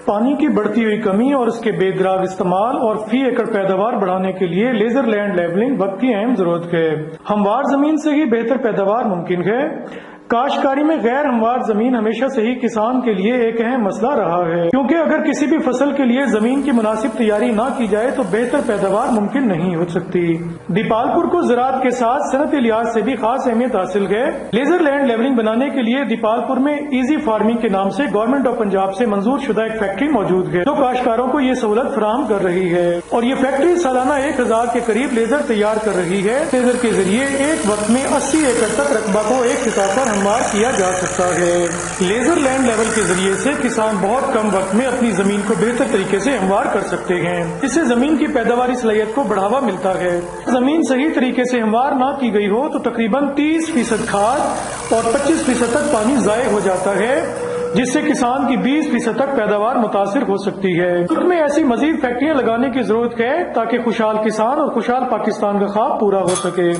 पानी की बढ़ती हुई कमी और उसके बेदराग इस्तेमाल और फी एकड़ पैदावार बढ़ाने के लिए लेजर लैंड लेवलिंग वक्त की अहम जरूरत है। हमवार जमीन से ही बेहतर पैदावार मुमकिन है। काश्तकारी में गैर हमवार जमीन हमेशा से ही किसान के लिए एक अहम मसला रहा है, क्योंकि अगर किसी भी फसल के लिए जमीन की मुनासिब तैयारी न की जाए तो बेहतर पैदावार मुमकिन नहीं हो सकती। दीपालपुर को ज़राअत के साथ सनती लिहाज से भी खास अहमियत हासिल है। लेजर लैंड लेवलिंग बनाने के लिए दीपालपुर में इजी फार्मिंग के नाम से गवर्नमेंट ऑफ पंजाब से मंजूर शुदा एक फैक्ट्री मौजूद है, जो काश्तकारों को ये सहूलत फराहम कर रही है। और ये फैक्ट्री सालाना 1000 के करीब लेजर तैयार कर रही है। लेजर के जरिए एक वक्त में 80 एकड़ तक रकबा को एक हिसाब पर हमवार किया जा सकता है। लेजर लैंड लेवल के जरिए से किसान बहुत कम वक्त में अपनी जमीन को बेहतर तरीके से हमवार कर सकते हैं। इससे जमीन की पैदावारी सलाहियत को बढ़ावा मिलता है। जमीन सही तरीके से हमवार ना की गई हो तो तकरीबन 30% खाद और 25% तक पानी जाये हो जाता है, जिससे किसान की 20% तक पैदावार मुतासिर हो सकती है। मुल्क में ऐसी मजीद फैक्ट्रियां लगाने की जरूरत है ताकि खुशहाल किसान और खुशहाल पाकिस्तान का ख्वाब पूरा हो सके।